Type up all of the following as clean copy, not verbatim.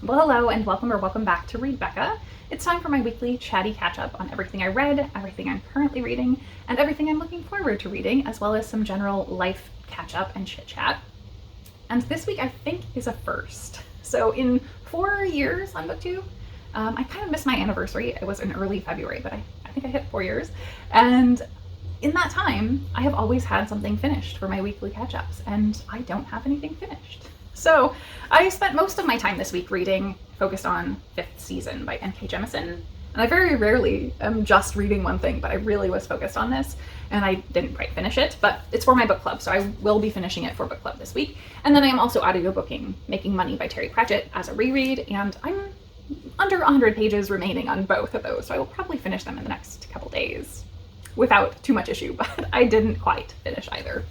Well, hello and welcome or welcome back to Read Becca. It's time for my weekly chatty catch-up on everything I read, everything I'm currently reading, and everything I'm looking forward to reading, as well as some general life catch-up and chit-chat. And this week I think is a first. So in 4 years on BookTube, I kind of missed my anniversary. It was in early February, but I think I hit 4 years. And in that time, I have always had something finished for my weekly catch-ups, and I don't have anything finished. So I spent most of my time this week reading, focused on 5th Season by N.K. Jemisin. And I very rarely am just reading one thing, but I really was focused on this, and I didn't quite finish it, but it's for my book club, so I will be finishing it for book club this week. And then I am also audiobooking Making Money by Terry Pratchett as a reread, and I'm under 100 pages remaining on both of those, so I will probably finish them in the next couple days without too much issue, but I didn't quite finish either.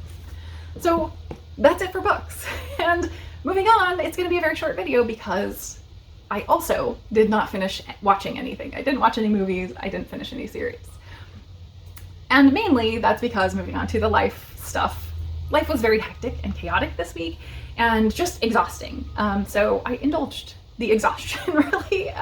So that's it for books. And moving on, it's going to be a very short video because I also did not finish watching anything. I didn't watch any movies, I didn't finish any series. And mainly that's because, moving on to the life stuff, life was very hectic and chaotic this week and just exhausting. So I indulged the exhaustion, really.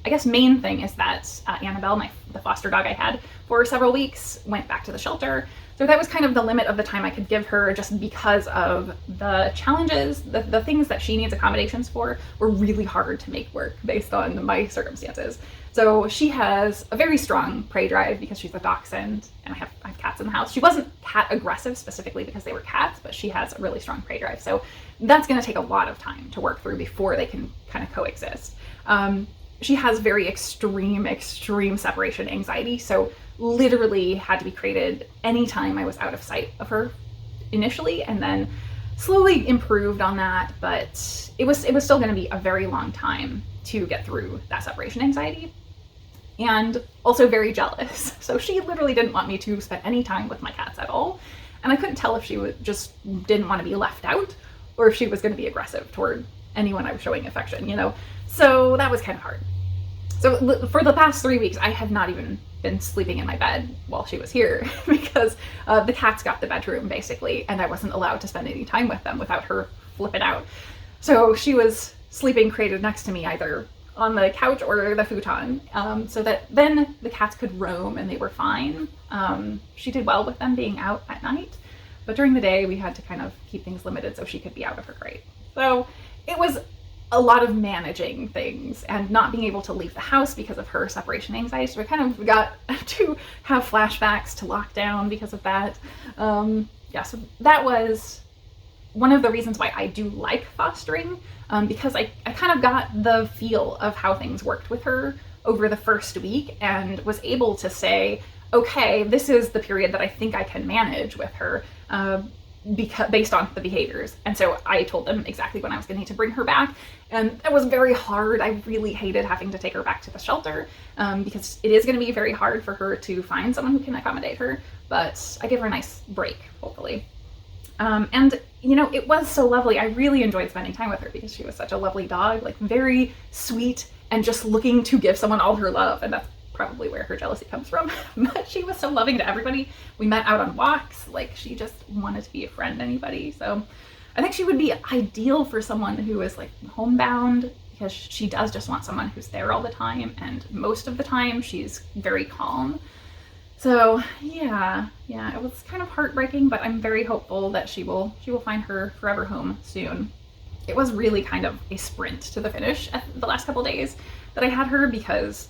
I guess main thing is that Annabelle, the foster dog I had for several weeks, went back to the shelter. So that was kind of the limit of the time I could give her, just because of the challenges, the things that she needs accommodations for were really hard to make work based on my circumstances. So she has a very strong prey drive because she's a dachshund, and I have cats in the house. She wasn't cat aggressive specifically because they were cats, but she has a really strong prey drive. So that's going to take a lot of time to work through before they can kind of coexist. She has very extreme separation anxiety, so literally had to be created anytime I was out of sight of her initially, and then slowly improved on that, but it was still going to be a very long time to get through that separation anxiety. And also very jealous. So she literally didn't want me to spend any time with my cats at all, and I couldn't tell if she just didn't want to be left out or if she was going to be aggressive toward anyone I was showing affection, you know? So that was kind of hard. So for the past 3 weeks, I have not even been sleeping in my bed while she was here because the cats got the bedroom basically, and I wasn't allowed to spend any time with them without her flipping out. So she was sleeping crated next to me, either on the couch or the futon, so that then the cats could roam and they were fine. She did well with them being out at night, but during the day we had to kind of keep things limited so she could be out of her crate. So it was a lot of managing things and not being able to leave the house because of her separation anxiety. So I kind of got to have flashbacks to lockdown because of that. So that was one of the reasons why I do like fostering, because I kind of got the feel of how things worked with her over the first week and was able to say, okay, this is the period that I think I can manage with her, based on the behaviors. And so I told them exactly when I was going to need to bring her back, and that was very hard. I really hated having to take her back to the shelter, because it is going to be very hard for her to find someone who can accommodate her, but I give her a nice break, hopefully. And you know, it was so lovely. I really enjoyed spending time with her because she was such a lovely dog, like very sweet and just looking to give someone all her love, and that's probably where her jealousy comes from. But she was so loving to everybody. We met out on walks, like she just wanted to be a friend to anybody. So I think she would be ideal for someone who is like homebound, because she does just want someone who's there all the time, and most of the time she's very calm. So yeah, it was kind of heartbreaking, but I'm very hopeful that she will find her forever home soon. It was really kind of a sprint to the finish at the last couple days that I had her, because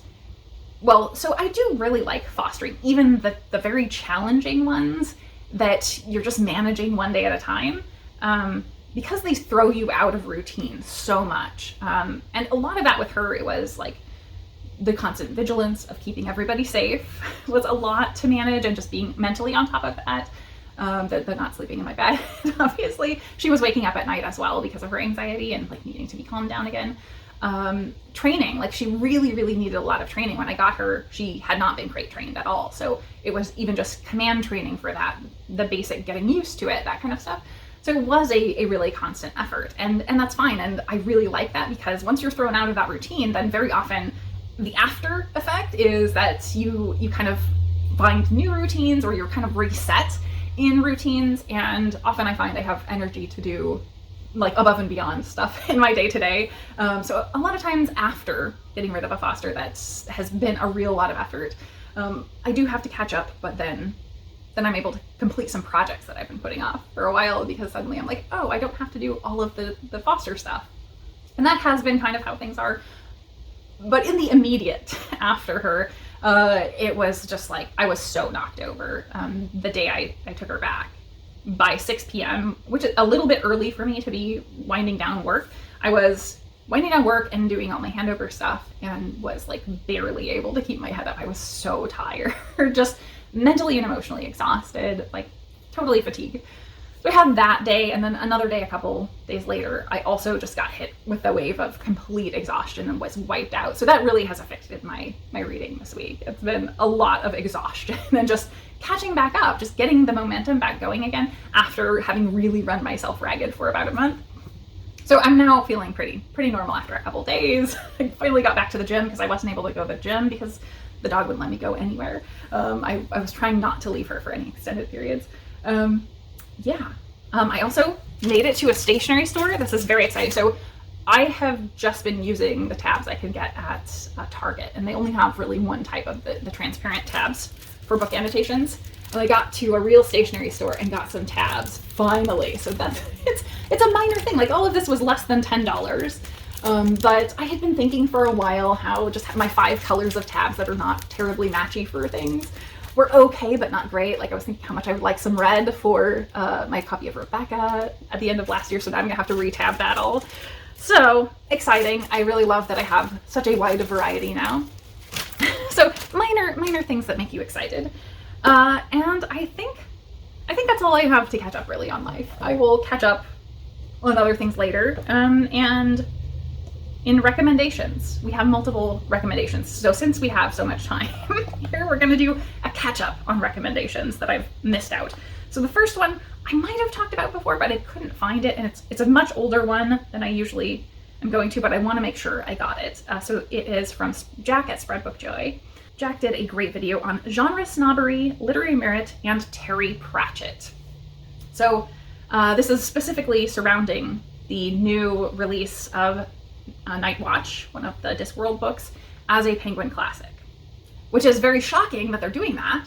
so I do really like fostering, even the very challenging ones that you're just managing one day at a time, because they throw you out of routine so much. And a lot of that with her, it was like the constant vigilance of keeping everybody safe was a lot to manage, and just being mentally on top of that. The not sleeping in my bed, obviously. She was waking up at night as well because of her anxiety and like needing to be calmed down again. Training, like she really needed a lot of training. When I got her, she had not been crate trained at all, so it was even just command training for that, the basic getting used to it, that kind of stuff. So it was a really constant effort, and that's fine, and I really like that, because once you're thrown out of that routine, then very often the after effect is that you kind of find new routines, or you're kind of reset in routines, and often I find I have energy to do like above and beyond stuff in my day to day. So a lot of times after getting rid of a foster, that has been a real lot of effort. I do have to catch up, but then I'm able to complete some projects that I've been putting off for a while, because suddenly I'm like, oh, I don't have to do all of the foster stuff. And that has been kind of how things are. But in the immediate after her, it was just like, I was so knocked over the day I took her back. By 6 p.m., which is a little bit early for me to be winding down work. I was winding down work and doing all my handover stuff and was like barely able to keep my head up. I was so tired, just mentally and emotionally exhausted, like totally fatigued. So I had that day, and then another day a couple days later, I also just got hit with a wave of complete exhaustion and was wiped out. So that really has affected my reading this week. It's been a lot of exhaustion and just catching back up, just getting the momentum back going again after having really run myself ragged for about a month. So I'm now feeling pretty normal after a couple days. I finally got back to the gym because I wasn't able to go to the gym because the dog wouldn't let me go anywhere. I was trying not to leave her for any extended periods. I also made it to a stationery store. This is very exciting. So I have just been using the tabs I could get at Target, and they only have really one type of the transparent tabs for book annotations. And I got to a real stationery store and got some tabs, finally. So that's, it's a minor thing. Like, all of this was less than $10. But I had been thinking for a while how just my 5 colors of tabs that are not terribly matchy for things were okay, but not great. Like, I was thinking how much I would like some red for my copy of Rebecca at the end of last year, so now I'm gonna have to re-tab that all. So exciting. I really love that I have such a wide variety now. So minor things that make you excited. And I think that's all I have to catch up really on life. I will catch up on other things later. And in recommendations, we have multiple recommendations. So since we have so much time here, we're gonna do a catch up on recommendations that I've missed out. So the first one I might have talked about before, but I couldn't find it, and it's a much older one than I usually am going to, but I want to make sure I got it. So it is from Jack at Spread Book Joy. Jack did a great video on genre snobbery, literary merit, and Terry Pratchett. So this is specifically surrounding the new release of Night Watch, one of the Discworld books, as a Penguin classic, which is very shocking that they're doing that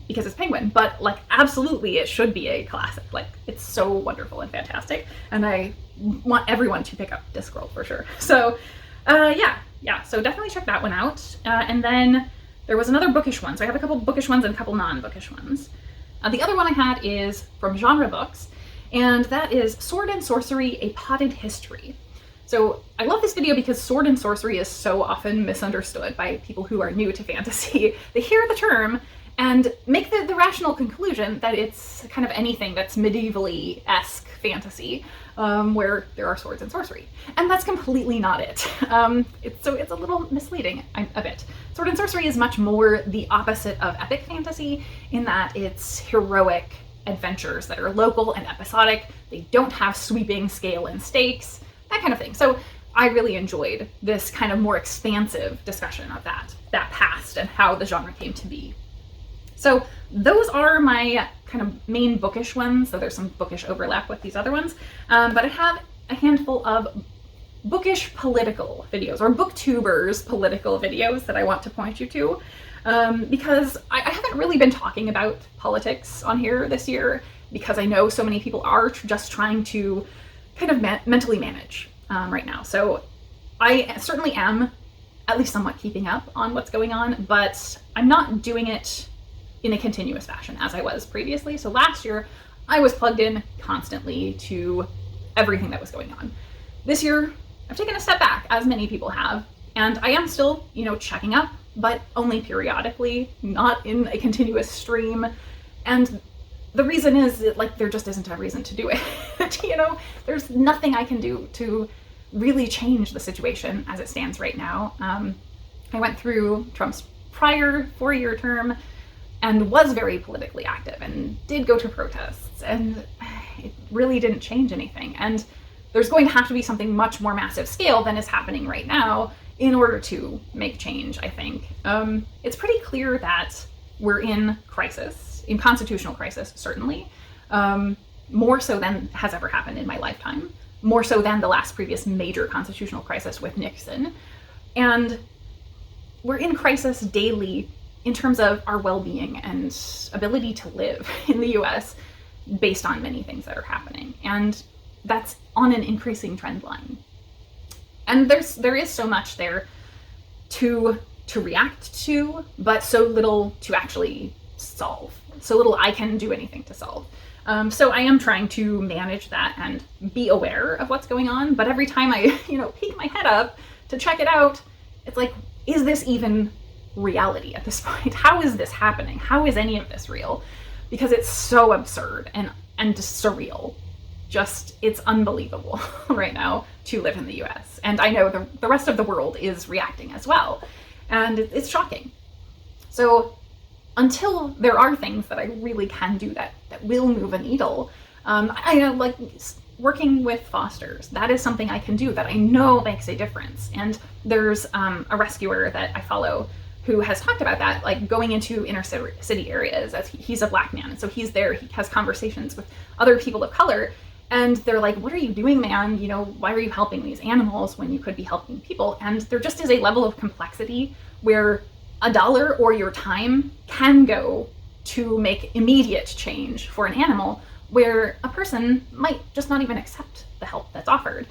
because it's Penguin, but like absolutely it should be a classic. Like, it's so wonderful and fantastic, and I want everyone to pick up Discworld for sure. So so definitely check that one out. And then there was another bookish one. So I have a couple bookish ones and a couple non-bookish ones. The other one I had is from Genre Books, and that is Sword and Sorcery, A Potted History. So I love this video because sword and sorcery is so often misunderstood by people who are new to fantasy. They hear the term and make the rational conclusion that it's kind of anything that's medievally-esque fantasy, where there are swords and sorcery. And that's completely not it. It's a little misleading a bit. Sword and sorcery is much more the opposite of epic fantasy in that it's heroic adventures that are local and episodic. They don't have sweeping scale and stakes, that kind of thing. So I really enjoyed this kind of more expansive discussion of that past and how the genre came to be. So those are my kind of main bookish ones. So there's some bookish overlap with these other ones. But I have a handful of bookish political videos, or booktubers political videos, that I want to point you to. Because I haven't really been talking about politics on here this year, because I know so many people are just trying to kind of mentally manage right now. So I certainly am at least somewhat keeping up on what's going on, but I'm not doing it in a continuous fashion as I was previously. So last year I was plugged in constantly to everything that was going on. This year I've taken a step back, as many people have, and I am still, checking up, but only periodically, not in a continuous stream. And the reason is that, like, there just isn't a reason to do it. There's nothing I can do to really change the situation as it stands right now. I went through Trump's prior 4-year term and was very politically active and did go to protests, and it really didn't change anything. And there's going to have to be something much more massive scale than is happening right now in order to make change, I think. It's pretty clear that we're in crisis, in constitutional crisis, certainly, more so than has ever happened in my lifetime. more so than the last previous major constitutional crisis with Nixon. And we're in crisis daily in terms of our well-being and ability to live in the US based on many things that are happening. And that's on an increasing trend line. And there is so much there to react to, but so little to actually solve. So little I can do anything to solve. So I am trying to manage that and be aware of what's going on. But every time I, peek my head up to check it out, it's like, is this even reality at this point? How is this happening? How is any of this real? Because it's so absurd and just surreal. Just, it's unbelievable right now to live in the US. And I know the rest of the world is reacting as well. And it's shocking. So until there are things that I really can do that will move a needle, I know, like working with fosters, that is something I can do that I know makes a difference. And there's a rescuer that I follow who has talked about that, like going into inner city areas, as he's a Black man. And so he's there, he has conversations with other people of color, and they're like, what are you doing, man? Why are you helping these animals when you could be helping people? And there just is a level of complexity where $1 or your time can go to make immediate change for an animal, where a person might just not even accept the help that's offered.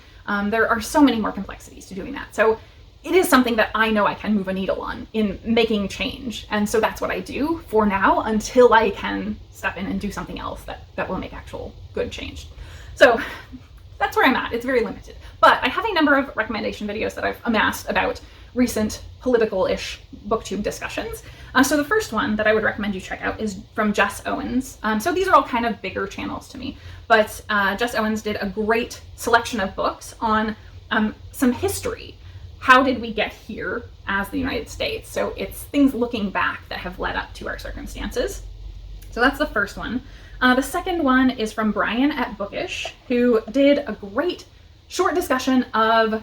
There are so many more complexities to doing that. So it is something that I know I can move a needle on in making change. And so that's what I do for now until I can step in and do something else that will make actual good change. So that's where I'm at. It's very limited. But I have a number of recommendation videos that I've amassed about recent political-ish booktube discussions. So the first one that I would recommend you check out is from Jess Owens. So these are all kind of bigger channels to me, but Jess Owens did a great selection of books on some history. How did we get here as the United States? So it's things looking back that have led up to our circumstances. So that's the first one. The second one is from Brian at Bookish, who did a great short discussion of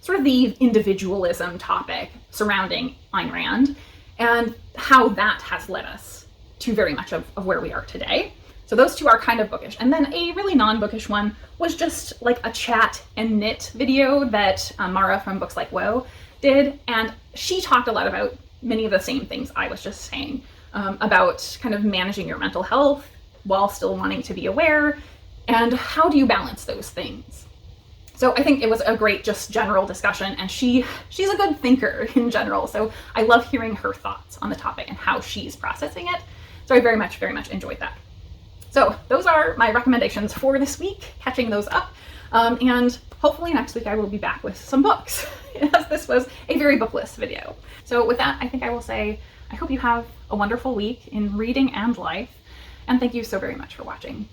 sort of the individualism topic surrounding Ayn Rand and how that has led us to very much of where we are today. So those two are kind of bookish. And then a really non-bookish one was just like a chat and knit video that Mara from Books Like Woe did. And she talked a lot about many of the same things I was just saying, about kind of managing your mental health while still wanting to be aware, and how do you balance those things. So I think it was a great just general discussion, and she's a good thinker in general. So I love hearing her thoughts on the topic and how she's processing it. So I very much enjoyed that. So those are my recommendations for this week, catching those up. And hopefully next week I will be back with some books, as this was a very bookless video. So with that, I think I will say, I hope you have a wonderful week in reading and life. And thank you so very much for watching.